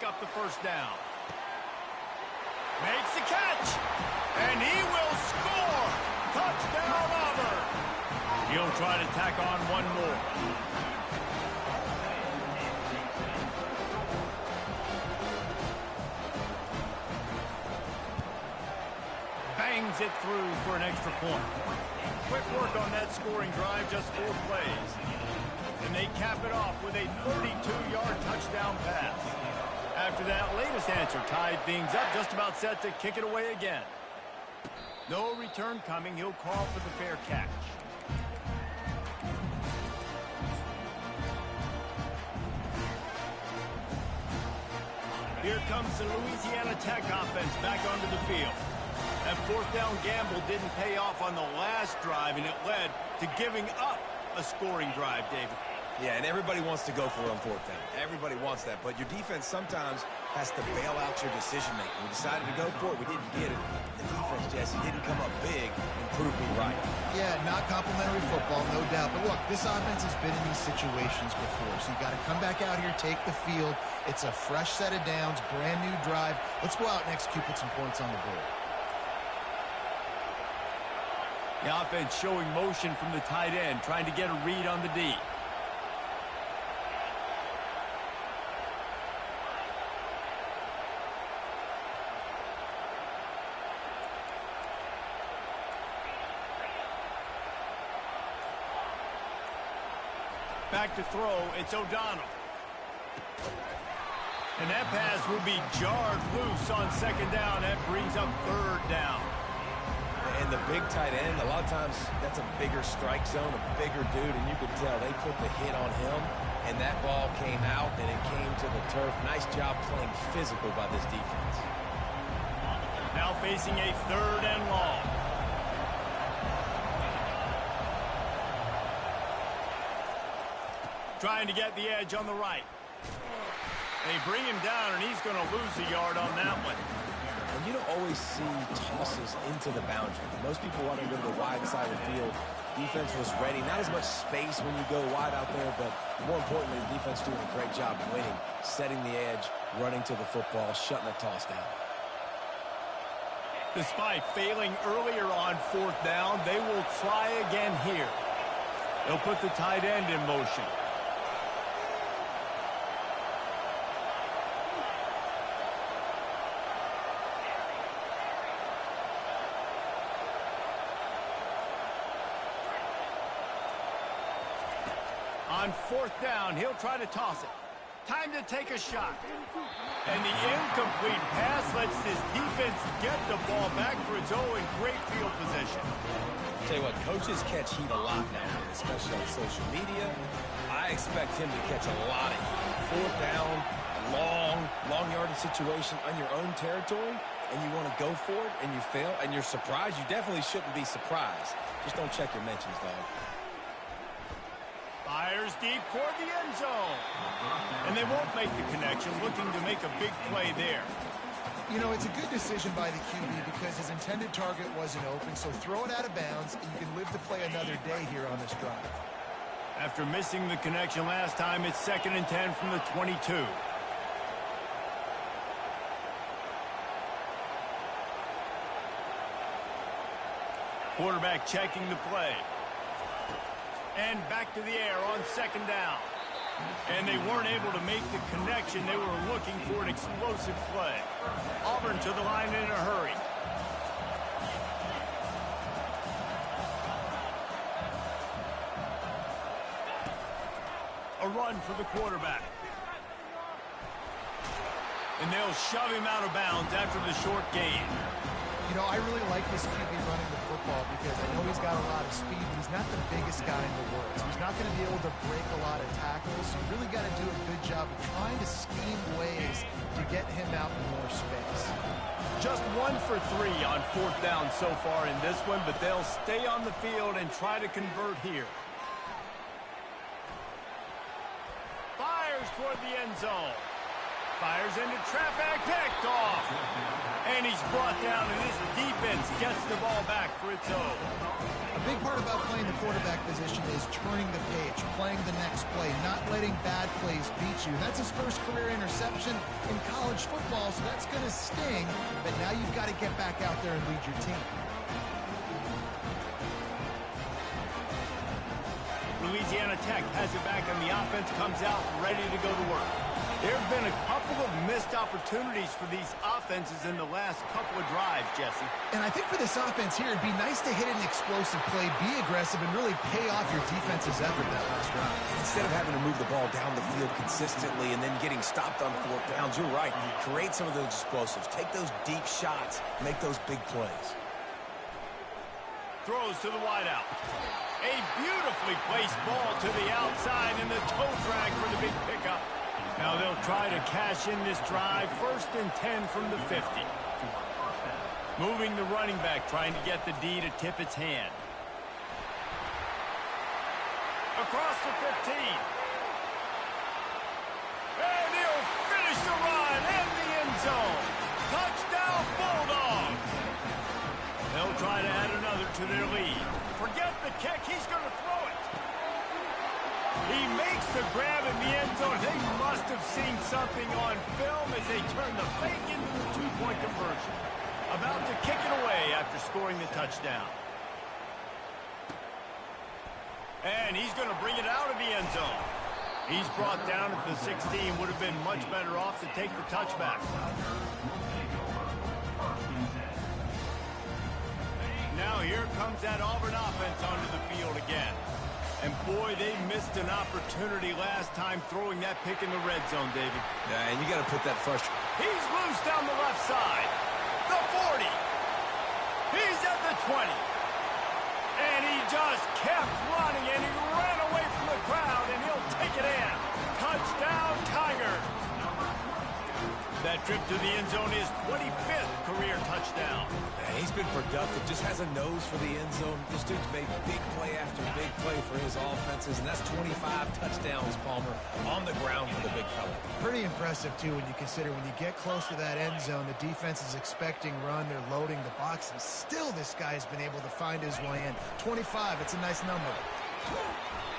up the first down. Makes the catch, and he will score. Touchdown, Auburn. He'll try to tack on one more. Bangs it through for an extra point. Quick work on that scoring drive, just 4 plays. And they cap it off with a 32-yard touchdown pass. After that latest answer tied things up, just about set to kick it away again. No return coming. He'll call for the fair catch. Here comes the Louisiana Tech offense back onto the field. That fourth down gamble didn't pay off on the last drive, and it led to giving up a scoring drive, David. Yeah, and everybody wants to go for it on fourth down. Everybody wants that, but your defense sometimes has to bail out your decision-making. We decided to go for it. We didn't get it. The defense, Jesse, didn't come up big and prove me right. Yeah, not complimentary football, no doubt. But look, this offense has been in these situations before, so you got to come back out here, take the field. It's a fresh set of downs, brand new drive. Let's go out and execute, put some points on the board. The offense showing motion from the tight end, trying to get a read on the D. Back to throw, it's O'Donnell. And that pass will be jarred loose on second down. That brings up third down. And the big tight end, a lot of times that's a bigger strike zone, a bigger dude, and you could tell they put the hit on him, and that ball came out, and it came to the turf. Nice job playing physical by this defense. Now facing a third and long. Trying to get the edge on the right. They bring him down, and he's going to lose a yard on that one. And you don't always see tosses into the boundary. Most people want to go to the wide side of the field. Defense was ready. Not as much space when you go wide out there, but more importantly, the defense doing a great job winning, setting the edge, running to the football, shutting the toss down. Despite failing earlier on fourth down, they will try again here. They'll put the tight end in motion. On fourth down, he'll try to toss it. Time to take a shot. And the incomplete pass lets this defense get the ball back for its own in great field position. Tell you what, coaches catch heat a lot nowadays, especially on social media. I expect him to catch a lot of heat. Fourth down, long yardage situation on your own territory, and you want to go for it, and you fail, and you're surprised. You definitely shouldn't be surprised. Just don't check your mentions, dog. Fires deep toward the end zone. And they won't make the connection, looking to make a big play there. You know, it's a good decision by the QB because his intended target wasn't open, so throw it out of bounds, and you can live to play another day here on this drive. After missing the connection last time, it's 2nd and 10 from the 22. Quarterback checking the play. And back to the air on second down. And they weren't able to make the connection. They were looking for an explosive play. Auburn to the line in a hurry. A run for the quarterback. And they'll shove him out of bounds after the short gain. You know, I really like this QB running the football because I know he's got a lot of speed, but he's not the biggest guy in the world. So he's not going to be able to break a lot of tackles. So you really got to do a good job of trying to scheme ways to get him out in more space. Just 1 for 3 on fourth down so far in this one, but they'll stay on the field and try to convert here. Fires toward the end zone. Fires into traffic, picked off. And he's brought down, and this defense gets the ball back for its own. A big part about playing the quarterback position is turning the page, playing the next play, not letting bad plays beat you. That's his first career interception in college football, so that's going to sting. But now you've got to get back out there and lead your team. Louisiana Tech has it back, and the offense comes out ready to go to work. There have been a couple of missed opportunities for these offenses in the last couple of drives, Jesse. And I think for this offense here, it'd be nice to hit an explosive play, be aggressive, and really pay off your defense's effort that last drive. Instead of having to move the ball down the field consistently and then getting stopped on 4th downs, you're right. Create some of those explosives. Take those deep shots. Make those big plays. Throws to the wideout. A beautifully placed ball to the outside, and the toe drag for the big pickup. Now they'll try to cash in this drive. 1st and 10 from the 50. Moving the running back, trying to get the D to tip its hand. Across the 15. And he'll finish the run in the end zone. Touchdown, Bulldogs. They'll try to add another to their lead. Forget the kick. He's going to throw it. He makes the grab in the end zone. They must have seen something on film as they turn the fake into the two-point conversion. About to kick it away after scoring the touchdown. And he's going to bring it out of the end zone. He's brought down at the 16. Would have been much better off to take the touchback. Now here comes that Auburn offense onto the field again. And boy, they missed an opportunity last time throwing that pick in the red zone, David. Yeah, and you got to put that frustration. He's loose down the left side. The 40. He's at the 20. And he just kept running, and he ran away from the crowd, and he'll take it in. Touchdown, Tigers. That trip to the end zone is 25th career touchdown. Yeah, he's been productive, just has a nose for the end zone. This dude's made big play after big play for his offenses, and that's 25 touchdowns, Palmer, on the ground for the big fella. Pretty impressive, too, when you consider when you get close to that end zone, the defense is expecting run, they're loading the box, and still this guy's been able to find his way in. 25, it's a nice number.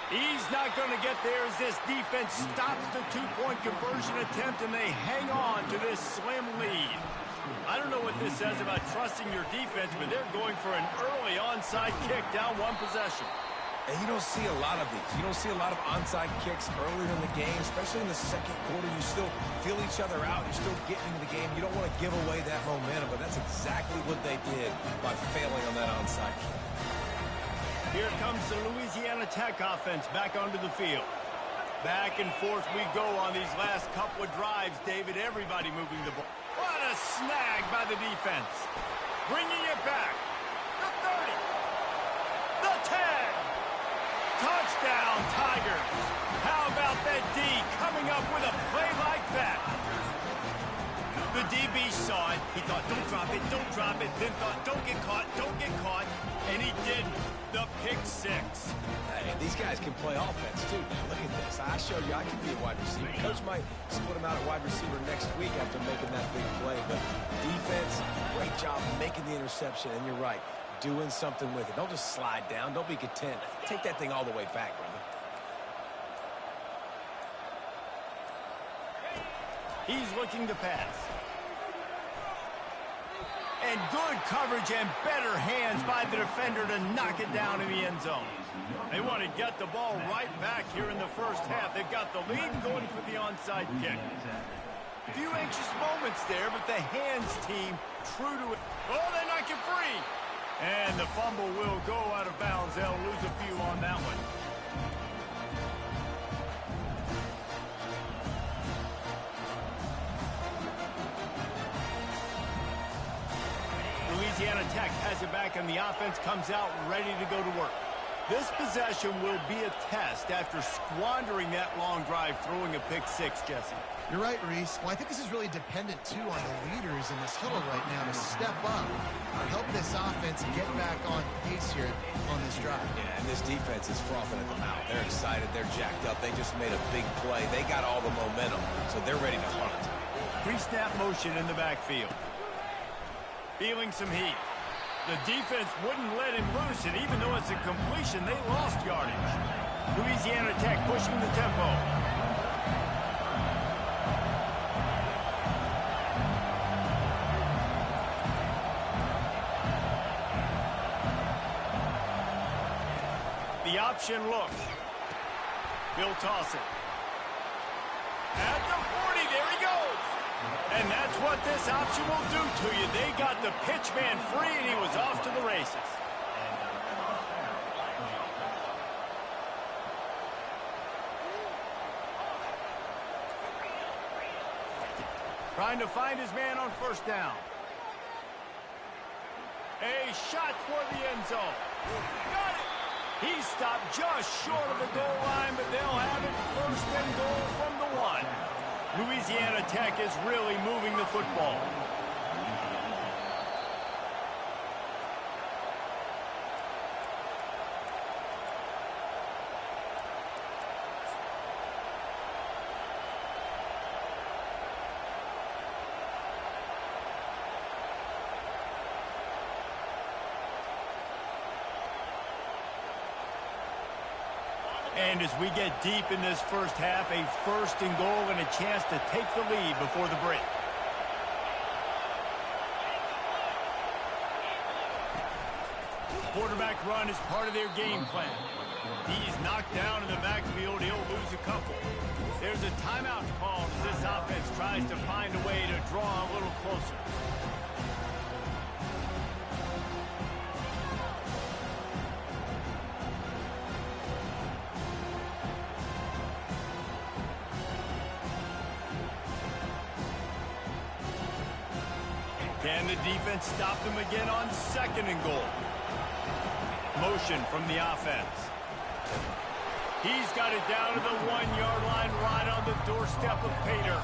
He's not going to get there as this defense stops the two-point conversion attempt, and they hang on to this slim lead. I don't know what this says about trusting your defense, but they're going for an early onside kick down one possession. And you don't see a lot of these. You don't see a lot of onside kicks earlier in the game, especially in the second quarter. You still feel each other out. You're still getting into the game. You don't want to give away that momentum, but that's exactly what they did by failing on that onside kick. Here comes the Louisiana Tech offense back onto the field. Back and forth we go on these last couple of drives, David. Everybody moving the ball. What a snag by the defense. Bringing it back. The 30. The 10. Touchdown, Tigers. How about that D coming up with a play like that? The DB saw it. He thought, don't drop it, don't drop it. Then thought, don't get caught, don't get caught. And he didn't. The pick six. Hey, these guys can play offense, too. Now, look at this. I showed you I can be a wide receiver. Coach might split him out at wide receiver next week after making that big play. But defense, great job making the interception. And you're right, doing something with it. Don't just slide down. Don't be content. Take that thing all the way back, brother. He's looking to pass. And good coverage and better hands by the defender to knock it down in the end zone. They want to get the ball right back here in the first half. They've got the lead going for the onside kick. A few anxious moments there, but the hands team true to it. Oh, they knock it free. And the fumble will go out of bounds. They'll lose a few on that one. Louisiana Tech has it back, and the offense comes out ready to go to work. This possession will be a test after squandering that long drive, throwing a pick six, Jesse. You're right, Reese. Well, I think this is really dependent, too, on the leaders in this huddle right now to step up and help this offense get back on pace here on this drive. Yeah, and this defense is frothing at the mouth. They're excited. They're jacked up. They just made a big play. They got all the momentum, so they're ready to hunt. pre-snap motion in the backfield. Feeling some heat. The defense wouldn't let him loose, and even though it's a completion, they lost yardage. Louisiana Tech pushing the tempo. The option look. He'll toss it. At the 40, there he goes. And that's what this option will do to you. They got the pitch man free, and he was off to the races. Trying to find his man on first down. A shot toward the end zone. Got it. He stopped just short of the goal line, but they'll have it first and goal from the 1. Louisiana Tech is really moving the football. And as we get deep in this first half, a first and goal and a chance to take the lead before the break. Quarterback run is part of their game plan. He's knocked down in the backfield. He'll lose a couple. There's a timeout called as this offense tries to find a way to draw a little closer. Can the defense stop them again on second and goal? Motion from the offense. He's got it down to the 1-yard line right on the doorstep of Pater.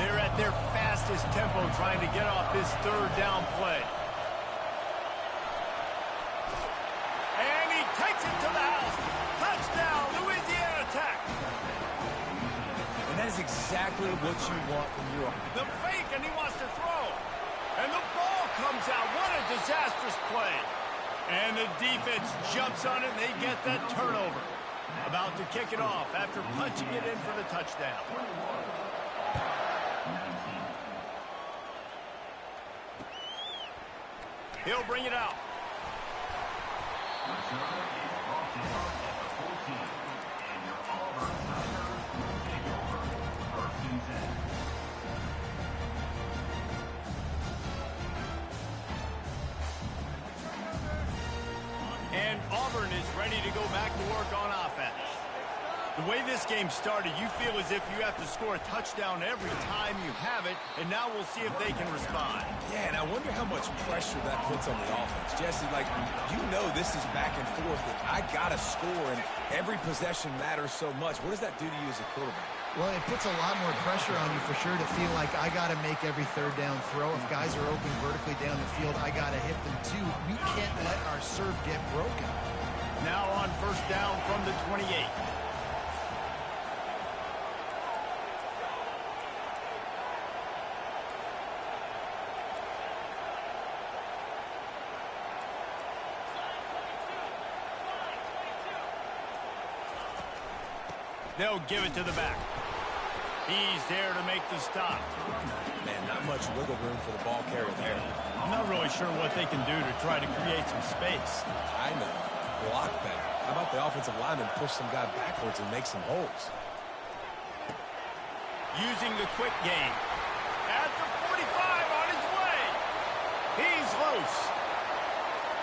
They're at their fastest tempo trying to get off this third down play. And he takes it to the house. Touchdown, Louisiana Tech. And that is exactly what you want from your offense. The fake, and he wants to throw. And the ball comes out. What a disastrous play. And the defense jumps on it, and they get that turnover. About to kick it off after punching it in for the touchdown. He'll bring it out. And Auburn is ready to go back to work on offense. The way this game started, you feel as if you have to score a touchdown every time you have it, and now we'll see if they can respond. Yeah, and I wonder how much pressure that puts on the offense. Jesse, like, you know this is back and forth. I got to score, and every possession matters so much. What does that do to you as a quarterback? Well, it puts a lot more pressure on you for sure to feel like I got to make every third down throw. If guys are open vertically down the field, I got to hit them too. We can't let our serve get broken. Now on first down from the 28. They'll give it to the back. He's there to make the stop. Man, not much wiggle room for the ball carrier there. I'm not really sure what they can do to try to create some space. I know. Block better. How about the offensive lineman push some guy backwards and make some holes? Using the quick game. At the 45 on his way. He's loose.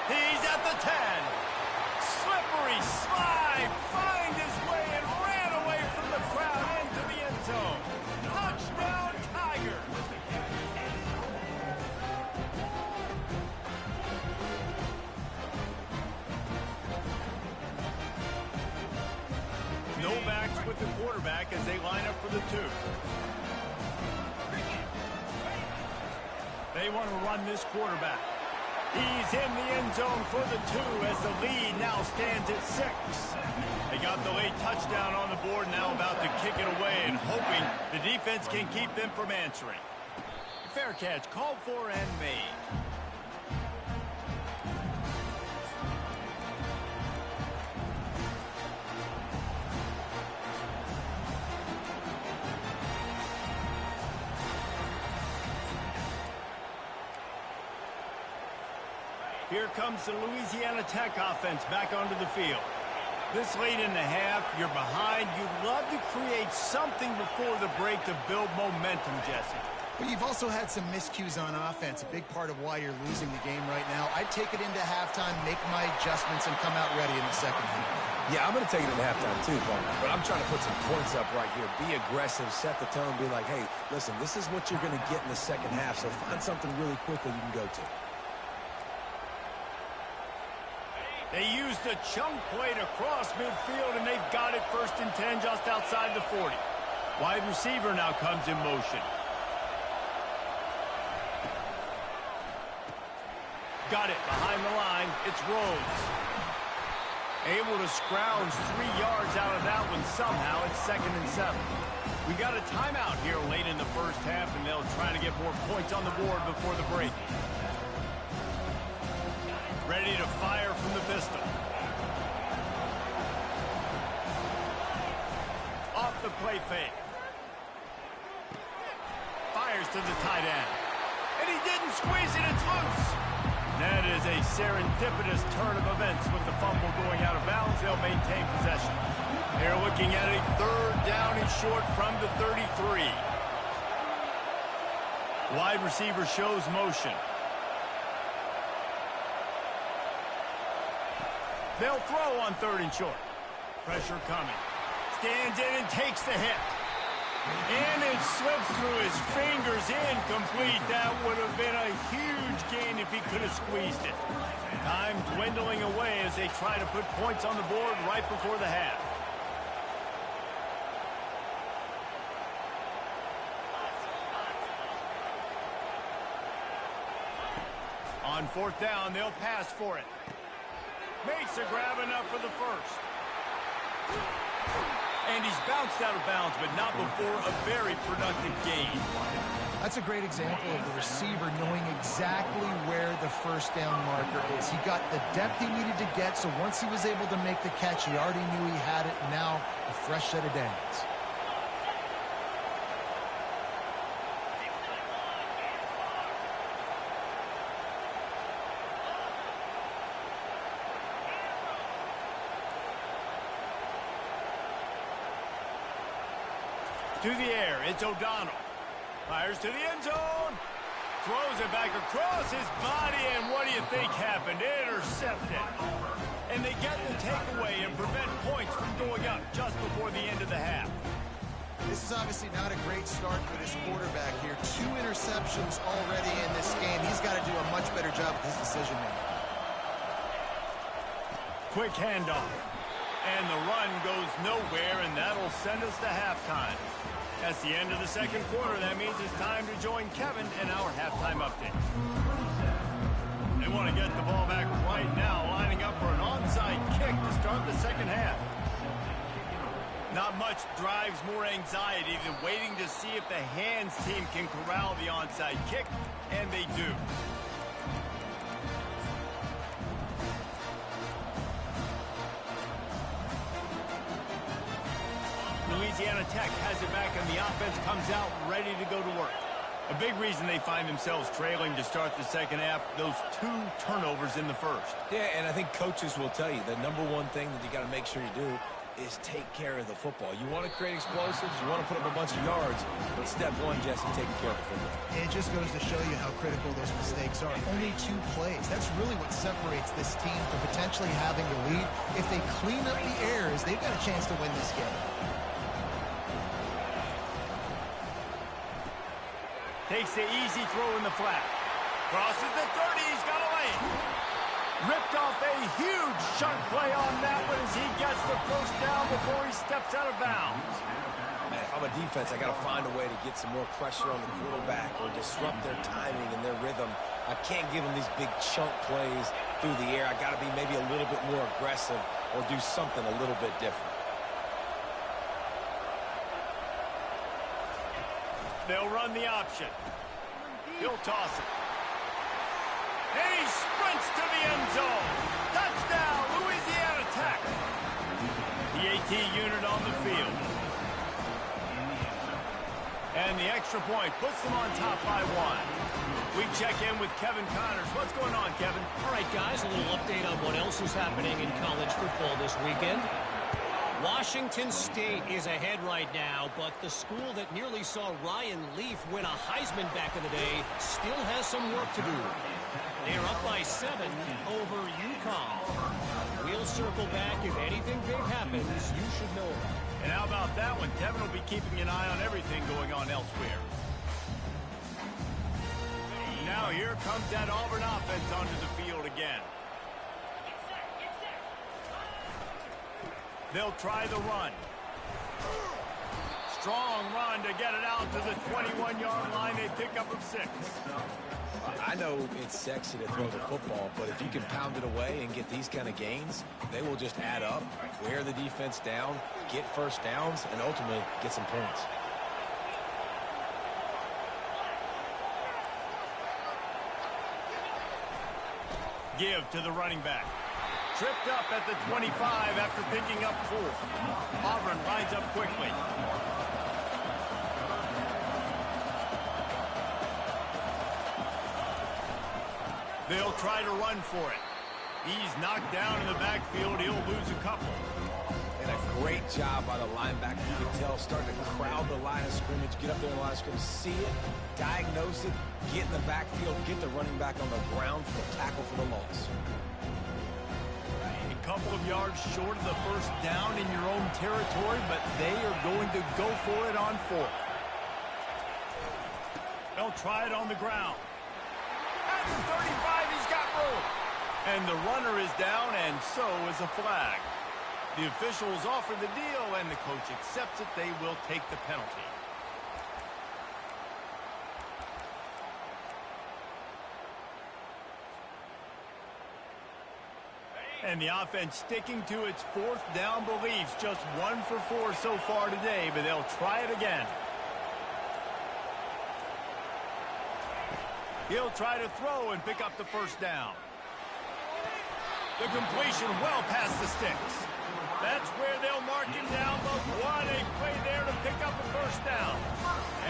He's at the 10. Slippery slide. Find his way and ran away from the crowd into the end zone. Touchdown, Tiger. No backs with the quarterback as they line up for the 2. They want to run this quarterback. He's in the end zone for the 2 as the lead now stands at 6. They got the late touchdown on the board, now about to kick it away and hoping the defense can keep them from answering. Fair catch, called for and made. Here comes the Louisiana Tech offense back onto the field. This late in the half, you're behind. You'd love to create something before the break to build momentum, Jesse. But you've also had some miscues on offense, a big part of why you're losing the game right now. I'd take it into halftime, make my adjustments, and come out ready in the second half. Yeah, I'm going to take it into halftime too, but I'm trying to put some points up right here. Be aggressive, set the tone, be like, hey, listen, this is what you're going to get in the second half, so find something really quickly you can go to. They used the chunk play to cross midfield, and they've got it 1st and 10 just outside the 40. Wide receiver now comes in motion. Got it behind the line. It's Rhodes. Able to scrounge 3 yards out of that one somehow. It's 2nd and 7. We got a timeout here late in the first half, and they'll try to get more points on the board before the break. Ready to fire from the pistol. Off the play fake. Fires to the tight end. And he didn't squeeze it, it's loose. That is a serendipitous turn of events with the fumble going out of bounds. They'll maintain possession. They're looking at a 3rd down and short from the 33. Wide receiver shows motion. They'll throw on 3rd and short. Pressure coming. Stands in and takes the hit. And it slips through his fingers, incomplete. That would have been a huge gain if he could have squeezed it. Time dwindling away as they try to put points on the board right before the half. On 4th down, they'll pass for it. Makes a grab enough for the 1st. And he's bounced out of bounds, but not before a very productive gain. That's a great example of the receiver knowing exactly where the 1st down marker is. He got the depth he needed to get, so once he was able to make the catch, he already knew he had it. Now, a fresh set of downs. To the air, it's O'Donnell. Fires to the end zone. Throws it back across his body, and what do you think happened? Intercepted. And they get the takeaway and prevent points from going up just before the end of the half. This is obviously not a great start for this quarterback here. 2 interceptions already in this game. He's got to do a much better job with his decision-making. Quick handoff. And the run goes nowhere, and that'll send us to halftime. That's the end of the second quarter. That means it's time to join Kevin in our halftime update. They want to get the ball back right now, lining up for an onside kick to start the second half. Not much drives more anxiety than waiting to see if the hands team can corral the onside kick, and they do. Louisiana Tech has it back, and the offense comes out ready to go to work. A big reason they find themselves trailing to start the second half, those 2 turnovers in the first. Yeah, and I think coaches will tell you the #1 thing that you got to make sure you do is take care of the football. You want to create explosives, you want to put up a bunch of yards, but step 1, Jesse, taking care of the football. It just goes to show you how critical those mistakes are. Only 2 plays. That's really what separates this team from potentially having the lead. If they clean up the errors, they've got a chance to win this game. Takes the easy throw in the flat. Crosses the 30. He's got a lane. Ripped off a huge chunk play on that one as he gets the 1st down before he steps out of bounds. Man, if I'm a defense, I got to find a way to get some more pressure on the quarterback or disrupt their timing and their rhythm. I can't give them these big chunk plays through the air. I got to be maybe a little bit more aggressive or do something a little bit different. They'll run the option. He'll toss it. And he sprints to the end zone. Touchdown, Louisiana Tech. The AT unit on the field. And the extra point puts them on top by 1. We check in with Kevin Connors. What's going on, Kevin? All right, guys, a little update on what else is happening in college football this weekend. Washington State is ahead right now, but the school that nearly saw Ryan Leaf win a Heisman back in the day still has some work to do. They're up by 7 over UConn. We'll circle back. If anything big happens, you should know about it. And how about that one? Kevin will be keeping an eye on everything going on elsewhere. Now here comes that Auburn offense onto the field again. They'll try the run. Strong run to get it out to the 21-yard line. They pick up of 6. I know it's sexy to throw the football, but if you can pound it away and get these kind of gains, they will just add up, wear the defense down, get first downs, and ultimately get some points. Give to the running back. Tripped up at the 25 after picking up 4. Auburn lines up quickly. They'll try to run for it. He's knocked down in the backfield. He'll lose a couple. And a great job by the linebacker. You can tell, starting to crowd the line of scrimmage, get up there in the line of scrimmage, see it, diagnose it, get in the backfield, get the running back on the ground for the tackle for the loss. A couple of yards short of the first down in your own territory, but they are going to go for it on 4th. They'll try it on the ground. At the 35, he's got room. And the runner is down, and so is a flag. The officials offer the deal, and the coach accepts it. They will take the penalty. And the offense sticking to its 4th down beliefs. Just 1 for 4 so far today, but they'll try it again. He'll try to throw and pick up the first down. The completion well past the sticks. That's where they'll mark him down, but what a play there to pick up the first down.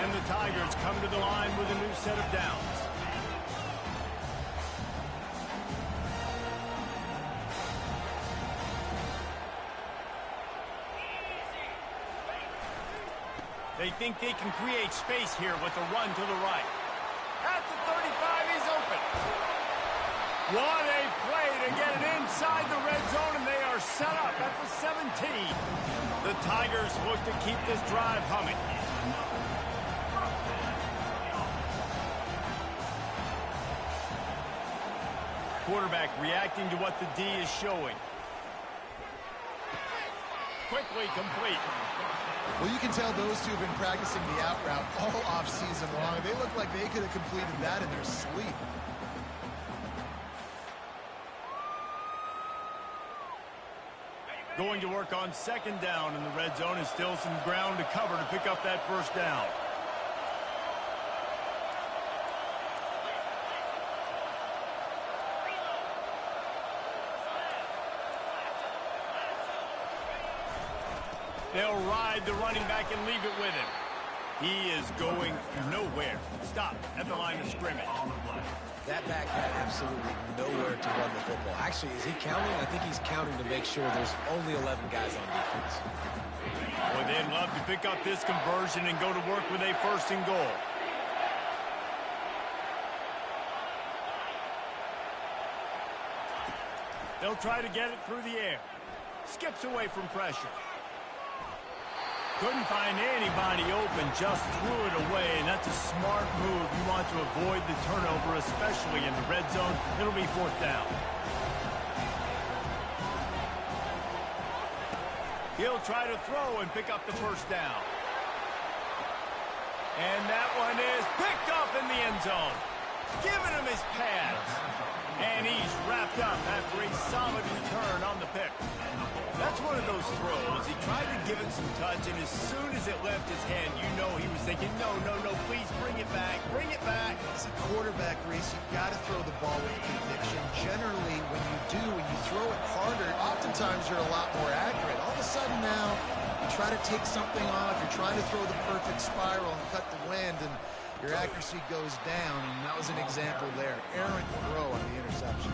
And the Tigers come to the line with a new set of downs. They think they can create space here with a run to the right. At the 35, he's open. What a play to get it inside the red zone, and they are set up at the 17. The Tigers look to keep this drive humming. Quarterback reacting to what the D is showing. Quickly complete. Well, you can tell those two have been practicing the out route all off-season long. They look like they could have completed that in their sleep. Going to work on 2nd down in the red zone, and still some ground to cover to pick up that first down. They'll ride the running back and leave it with him. He is going nowhere. Stop at the line of scrimmage. That back had absolutely nowhere to run the football. Actually, is he counting? I think he's counting to make sure there's only 11 guys on defense. Boy, they'd love to pick up this conversion and go to work with a 1st and goal. They'll try to get it through the air. Skips away from pressure. Couldn't find anybody open, just threw it away, and that's a smart move. You want to avoid the turnover, especially in the red zone. It'll be 4th down. He'll try to throw and pick up the first down. And that one is picked off in the end zone. Giving him his pads. And he's wrapped up after a solid return on the pick. That's one of those throws. He tried to give it some touch, and as soon as it left his hand, you know he was thinking, no, no, no, please bring it back, bring it back. quarterback, Reese, you've got to throw the ball with conviction. Generally, when you do, when you throw it harder, oftentimes you're a lot more accurate. All of a sudden now, you try to take something off, you're trying to throw the perfect spiral and cut the wind, and your accuracy goes down, and that was an example there. Errant throw on the interception.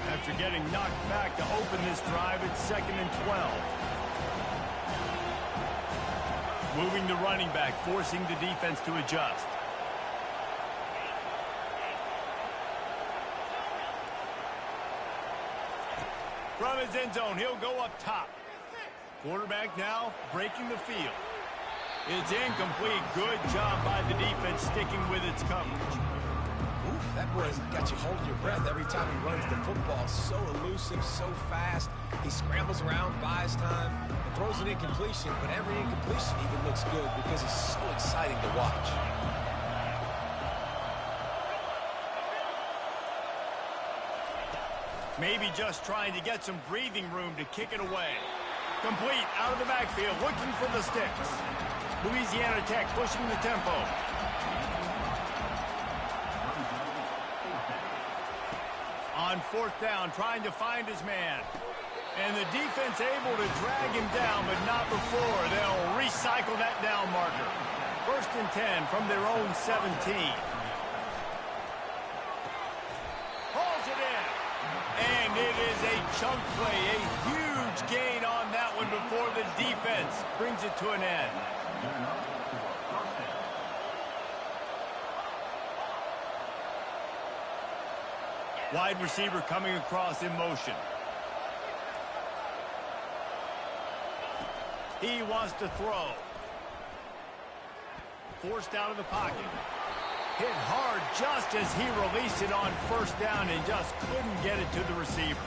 After getting knocked back to open this drive, it's 2nd and 12. Moving the running back, forcing the defense to adjust. From his end zone, he'll go up top. Quarterback now breaking the field. It's incomplete. Good job by the defense sticking with its coverage. Oof, that boy's got you holding your breath every time he runs the football. So elusive, so fast. He scrambles around, buys time, and throws an incompletion. But every incompletion even looks good because it's so exciting to watch. Maybe just trying to get some breathing room to kick it away. Complete out of the backfield, looking for the sticks. Louisiana Tech pushing the tempo. On 4th down, trying to find his man. And the defense able to drag him down, but not before. They'll recycle that down marker. 1st and 10 from their own 17. Hauls it in. And it is a chunk play, a huge gain on that one before the defense brings it to an end. Wide receiver coming across in motion. He wants to throw. Forced out of the pocket. Hit hard just as he released it on 1st down and just couldn't get it to the receiver.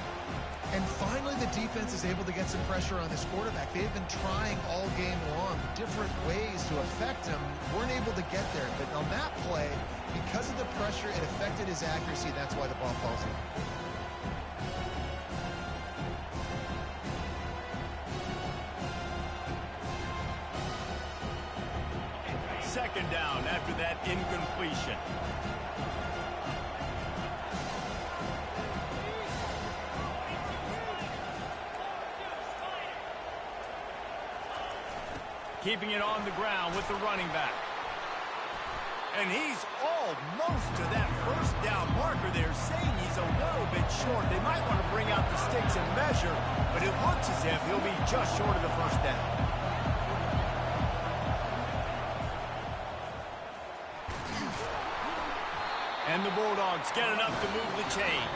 And finally, the defense is able to get some pressure on this quarterback. They've been trying all game long different ways to affect him. Weren't able to get there. But on that play, because of the pressure, it affected his accuracy. That's why the ball falls in. 2nd down after that incompletion. Keeping it on the ground with the running back. And he's almost to that 1st down marker there, saying he's a little bit short. They might want to bring out the sticks and measure, but it looks as if he'll be just short of the 1st down. And the Bulldogs get enough to move the chains.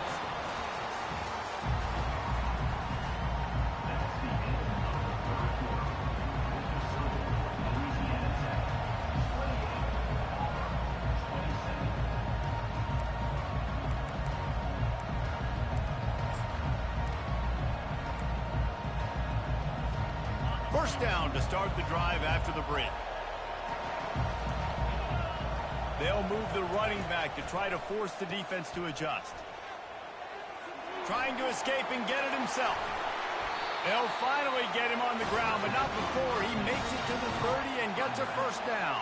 First down to start the drive after the break. They'll move the running back to try to force the defense to adjust. Trying to escape and get it himself. They'll finally get him on the ground, but not before he makes it to the 30 and gets a 1st down.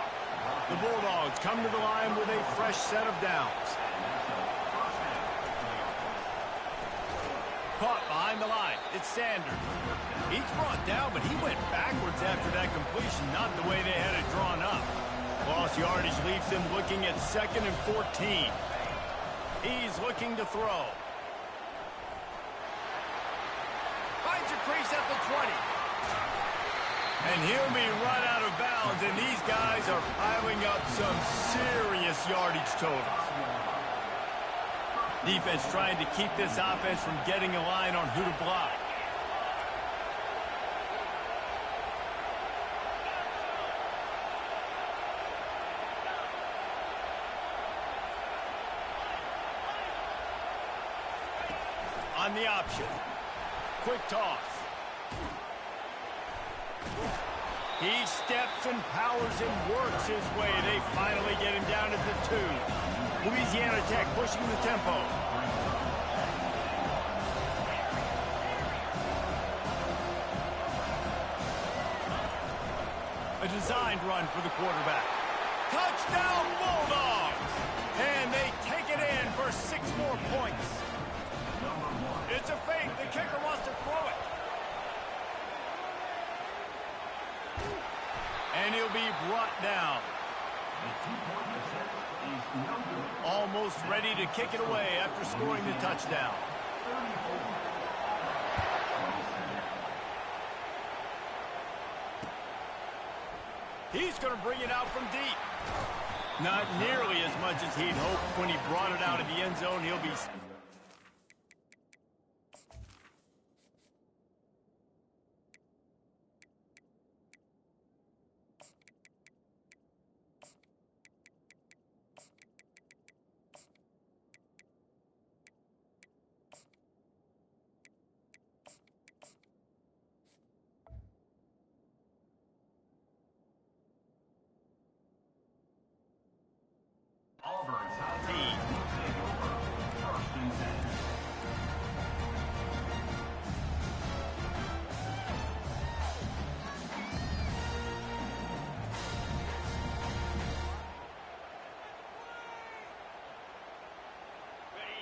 The Bulldogs come to the line with a fresh set of downs. Caught behind the line. It's Sanders. He's brought down, but he went backwards after that completion, not the way they had it drawn up. Lost yardage leaves him looking at 2nd and 14. He's looking to throw. Finds a crease at the 20. And he'll be run out of bounds, and these guys are piling up some serious yardage totals. Defense trying to keep this offense from getting a line on who to block. On the option. Quick toss. He steps and powers and works his way. They finally get him down at the 2. Louisiana Tech pushing the tempo. A designed run for the quarterback. Touchdown Bulldogs! And they take it in for 6 more points. It's a fake. The kicker wants to throw it. And he'll be brought down. Almost ready to kick it away after scoring the touchdown. He's going to bring it out from deep. Not nearly as much as he'd hoped when he brought it out of the end zone. He'll be...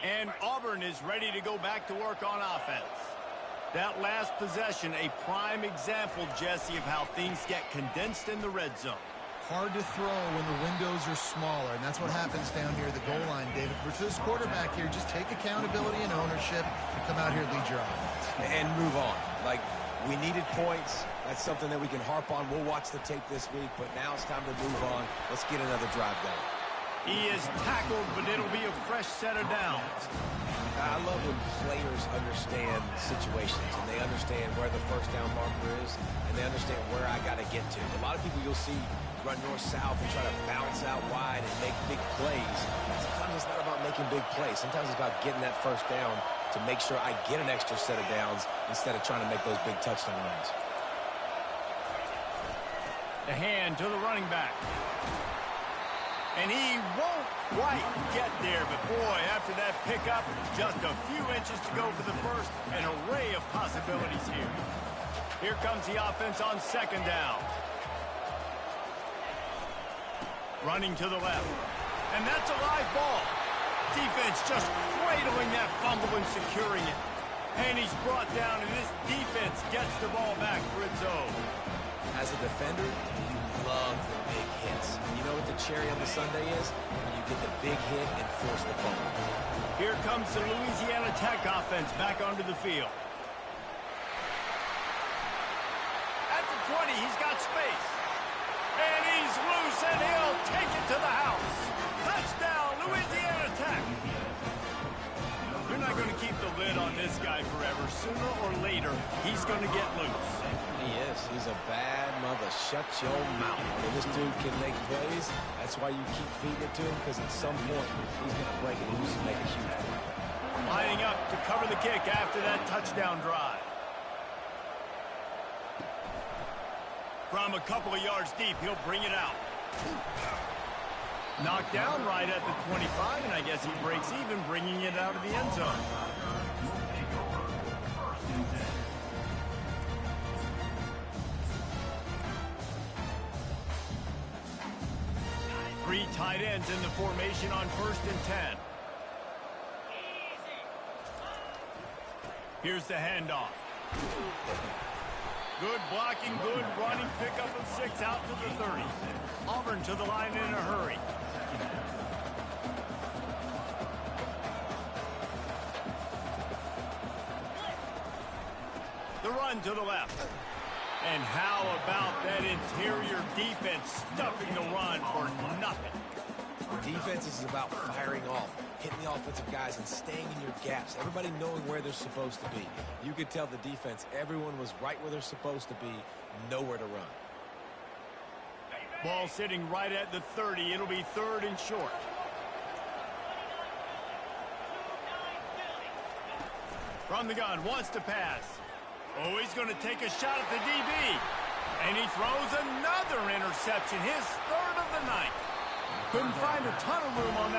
And Auburn is ready to go back to work on offense. That last possession, a prime example, Jesse, of how things get condensed in the red zone. Hard to throw when the windows are smaller, and that's what happens down here at the goal line, David. For this quarterback here, just take accountability and ownership and come out here and lead your offense. And move on. Like, we needed points. That's something that we can harp on. We'll watch the tape this week, but now it's time to move on. Let's get another drive going. He is tackled, but it'll be a fresh set of downs. I love when players understand situations, and they understand where the first down marker is, and they understand where I got to get to. A lot of people you'll see run north-south and try to bounce out wide and make big plays. Sometimes it's not about making big plays. Sometimes it's about getting that first down to make sure I get an extra set of downs instead of trying to make those big touchdown runs. The hand to the running back. And he won't quite get there, but boy, after that pickup, just a few inches to go for the first. An array of possibilities here. Here comes the offense on second down. Running to the left. And that's a live ball. Defense just cradling that fumble and securing it. And he's brought down, and this defense gets the ball back for its own. As a defender, you love the big hits. You know what the cherry on the sundae is? When you get the big hit and force the fumble. Here comes the Louisiana Tech offense back onto the field. At the 20, he's got space. And he's loose, and he'll take it to the house. Touchdown, Louisiana Tech. You're not going to keep the lid on this guy forever. Sooner or later, he's going to get loose. He is. He's a bad mother. Shut your mouth. When this dude can make plays, that's why you keep feeding it to him, because at some point, he's going to break it loose and make a huge play. Lining up to cover the kick after that touchdown drive. From a couple of yards deep, he'll bring it out. Knocked down right at the 25, and I guess he breaks even, bringing it out of the end zone. Three tight ends in the formation on 1st and 10. Here's the handoff. Good blocking, good running, pickup of 6 out to the 30. Auburn to the line in a hurry. The run to the left. And how about that interior defense stuffing the run for nothing? Defense is about firing off, hitting the offensive guys and staying in your gaps. Everybody knowing where they're supposed to be. You could tell the defense, everyone was right where they're supposed to be, nowhere to run. Ball sitting right at the 30. It'll be 3rd and short. From the gun, wants to pass. Oh, he's going to take a shot at the DB. And he throws another interception, his 3rd of the night. Couldn't find a ton of room on that.